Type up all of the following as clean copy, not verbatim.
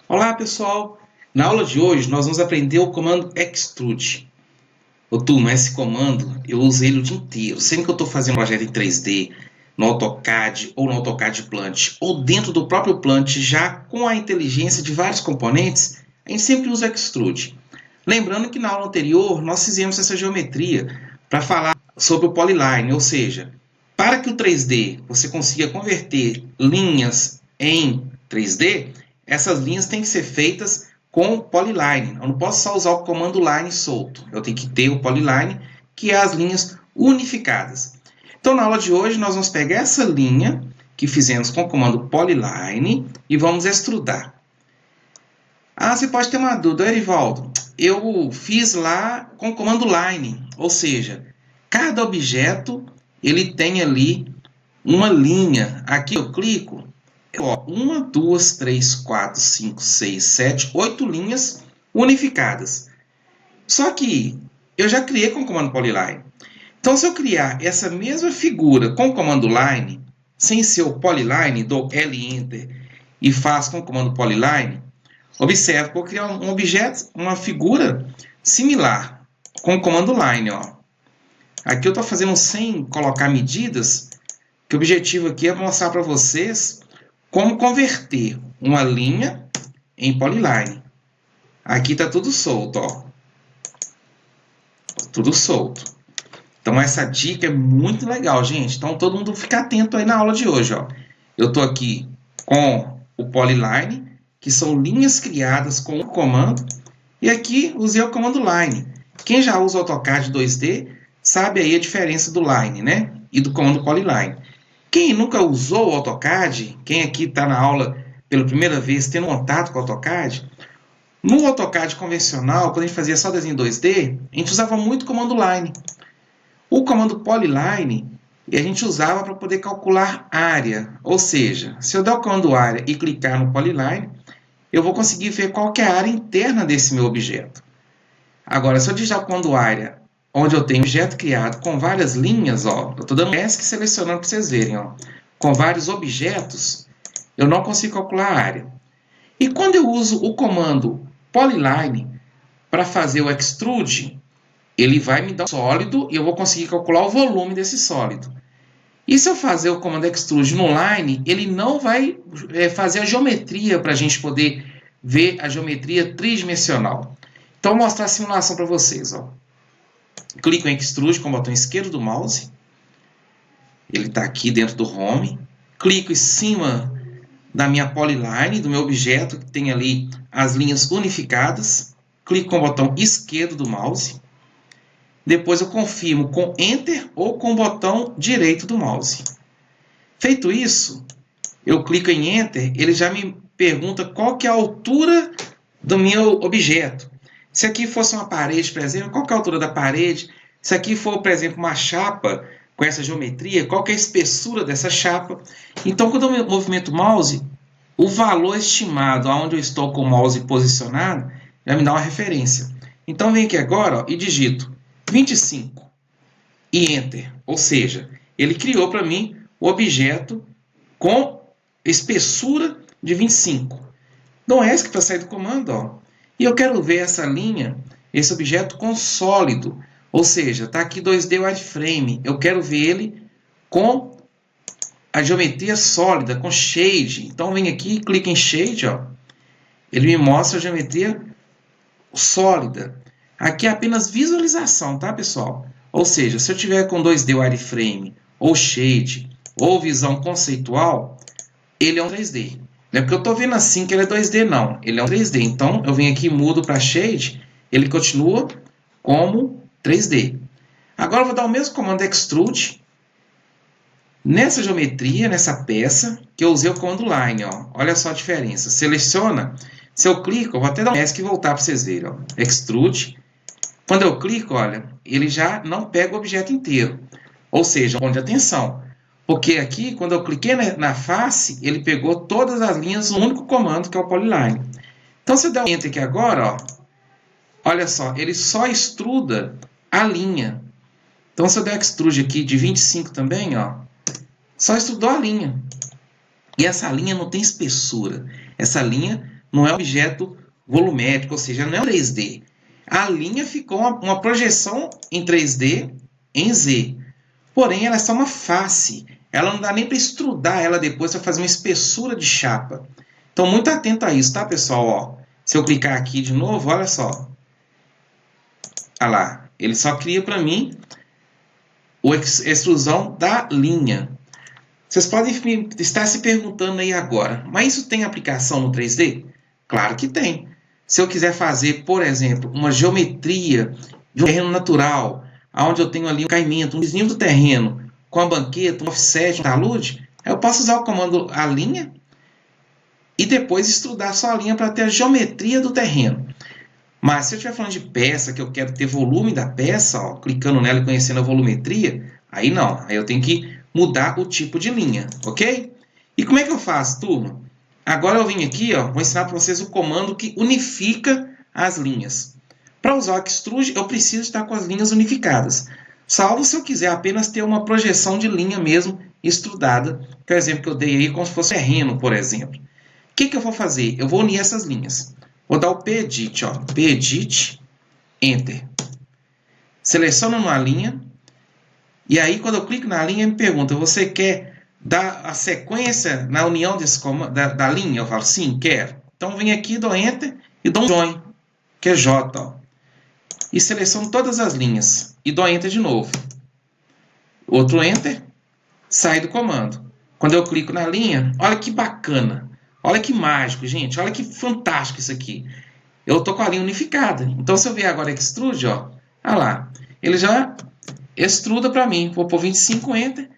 Olá pessoal, na aula de hoje nós vamos aprender o comando extrude. Ô turma, esse comando eu uso ele o dia inteiro, sempre que eu estou fazendo um projeto em 3D, no AutoCAD ou no AutoCAD Plant, ou dentro do próprio Plant, já com a inteligência de vários componentes, a gente sempre usa extrude. Lembrando que na aula anterior nós fizemos essa geometria para falar sobre o polyline, ou seja, para que o 3D você consiga converter linhas em 3D, essas linhas têm que ser feitas com polyline. Eu não posso só usar o comando line solto. Eu tenho que ter o polyline, que é as linhas unificadas. Então, na aula de hoje, nós vamos pegar essa linha que fizemos com o comando polyline e vamos extrudar. Ah, você pode ter uma dúvida, Erivaldo. Eu fiz lá com o comando line, ou seja, cada objeto ele tem ali uma linha. Aqui eu clico, ó, 1, 2, 3, 4, 5, 6, 7, 8 linhas unificadas. Só que eu já criei com o comando polyline. Então, se eu criar essa mesma figura com o comando line, sem ser o polyline, dou L Enter e faço com o comando polyline, observe que eu vou criar um objeto, uma figura similar com o comando line. Ó. Aqui eu estou fazendo sem colocar medidas, que o objetivo aqui é mostrar para vocês como converter uma linha em polyline. Aqui está tudo solto, ó. Tudo solto. Então essa dica é muito legal, gente. Então todo mundo fica atento aí na aula de hoje, ó. Eu estou aqui com o polyline, que são linhas criadas com o comando, e aqui usei o comando line. Quem já usa o AutoCAD 2D sabe aí a diferença do line, né? E do comando polyline. Quem nunca usou o AutoCAD, quem aqui está na aula pela primeira vez tendo contato com o AutoCAD, no AutoCAD convencional, quando a gente fazia só desenho 2D, a gente usava muito o comando line. O comando polyline a gente usava para poder calcular área, ou seja, se eu der o comando área e clicar no polyline, eu vou conseguir ver qual que é a área interna desse meu objeto. Agora, se eu digitar o comando área, onde eu tenho um objeto criado com várias linhas, ó, eu estou dando um ESC selecionando para vocês verem, ó, com vários objetos, eu não consigo calcular a área. E quando eu uso o comando polyline para fazer o extrude, ele vai me dar um sólido e eu vou conseguir calcular o volume desse sólido. E se eu fazer o comando extrude no line, ele não vai fazer a geometria para a gente poder ver a geometria tridimensional. Então, vou mostrar a simulação para vocês. Ó. Clico em extrude com o botão esquerdo do mouse. Ele está aqui dentro do home. Clico em cima da minha polyline, do meu objeto, que tem ali as linhas unificadas. Clico com o botão esquerdo do mouse. Depois eu confirmo com Enter ou com o botão direito do mouse. Feito isso, eu clico em Enter, ele já me pergunta qual que é a altura do meu objeto. Se aqui fosse uma parede, por exemplo, qual que é a altura da parede? Se aqui for, por exemplo, uma chapa com essa geometria, qual que é a espessura dessa chapa? Então, quando eu movimento o mouse, o valor estimado aonde eu estou com o mouse posicionado já me dá uma referência. Então, venho aqui agora, ó, e digito 25 e Enter. Ou seja, ele criou para mim o objeto com espessura de 25. Dou ESC para sair do comando. Ó. E eu quero ver essa linha, esse objeto com sólido. Ou seja, está aqui 2D wireframe. Eu quero ver ele com a geometria sólida, com shade. Então, vem aqui e clica em shade. Ó. Ele me mostra a geometria sólida. Aqui é apenas visualização, tá, pessoal? Ou seja, se eu tiver com 2D wireframe, ou shade, ou visão conceitual, ele é um 3D. Não é porque eu estou vendo assim que ele é 2D, não. Ele é um 3D. Então, eu venho aqui e mudo para shade, ele continua como 3D. Agora, eu vou dar o mesmo comando extrude nessa geometria, nessa peça, que eu usei o comando line. Ó. Olha só a diferença. Seleciona. Se eu clico, eu vou até dar um ESC e voltar para vocês verem. Ó. Extrude. Quando eu clico, olha, ele já não pega o objeto inteiro. Ou seja, ponto de atenção. Porque aqui, quando eu cliquei na face, ele pegou todas as linhas no único comando, que é o polyline. Então, se eu der um Enter aqui agora, ó, olha só, ele só extruda a linha. Então, se eu der extrude aqui de 25 também, ó, só extrudou a linha. E essa linha não tem espessura. Essa linha não é um objeto volumétrico, ou seja, não é um 3D. A linha ficou uma projeção em 3D em Z. Porém, ela é só uma face. Ela não dá nem para extrudar ela depois para fazer uma espessura de chapa. Então, muito atento a isso, tá, pessoal? Ó, se eu clicar aqui de novo, olha só. Olha lá, ele só cria para mim a extrusão da linha. Vocês podem estar se perguntando aí agora, mas isso tem aplicação no 3D? Claro que tem. Se eu quiser fazer, por exemplo, uma geometria de um terreno natural, onde eu tenho ali um caimento, um desnível do terreno, com a banqueta, um offset, um talude, eu posso usar o comando a linha e depois extrudar só a linha para ter a geometria do terreno. Mas se eu estiver falando de peça, que eu quero ter volume da peça, ó, clicando nela e conhecendo a volumetria, aí não, aí eu tenho que mudar o tipo de linha, ok? E como é que eu faço, turma? Agora eu vim aqui, ó, vou ensinar para vocês o comando que unifica as linhas. Para usar o Extrude, eu preciso estar com as linhas unificadas, salvo se eu quiser apenas ter uma projeção de linha mesmo extrudada, que é o exemplo que eu dei aí, como se fosse terreno, por exemplo. O que eu vou fazer? Eu vou unir essas linhas. Vou dar o P-Edit, ó, P-Edit, Enter. Seleciono uma linha, e aí quando eu clico na linha, me pergunta, você quer dar a sequência na união da linha? Eu falo, sim, quero. Então, venho aqui, dou Enter e dou um Join, que é J, ó. E seleciono todas as linhas, e dou Enter de novo. Outro Enter, sai do comando. Quando eu clico na linha, olha que bacana. Olha que mágico, gente. Olha que fantástico isso aqui. Eu estou com a linha unificada. Então, se eu vier agora Extrude, ó, olha lá. Ele já extruda para mim. Vou pôr 25, Enter.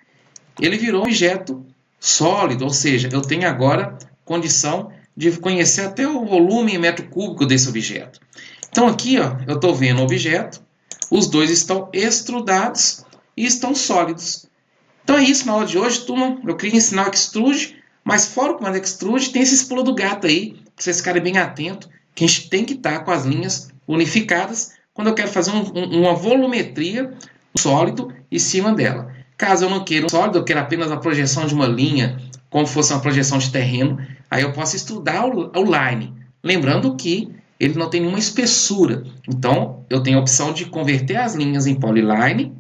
Ele virou um objeto sólido, ou seja, eu tenho agora condição de conhecer até o volume em metro cúbico desse objeto. Então, aqui, ó, eu estou vendo o objeto. Os dois estão extrudados e estão sólidos. Então é isso na aula de hoje, turma. Eu queria ensinar o Extrude, mas fora o comando Extrude, tem esses pulos do gato aí, para vocês ficarem bem atentos, que a gente tem que estar com as linhas unificadas quando eu quero fazer uma volumetria sólido em cima dela. Caso eu não queira um sólido, eu quero apenas a projeção de uma linha, como se fosse uma projeção de terreno, aí eu posso estudar o line. Lembrando que ele não tem nenhuma espessura. Então, eu tenho a opção de converter as linhas em polyline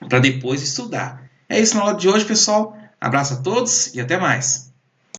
para depois estudar. É isso na aula de hoje, pessoal. Abraço a todos e até mais.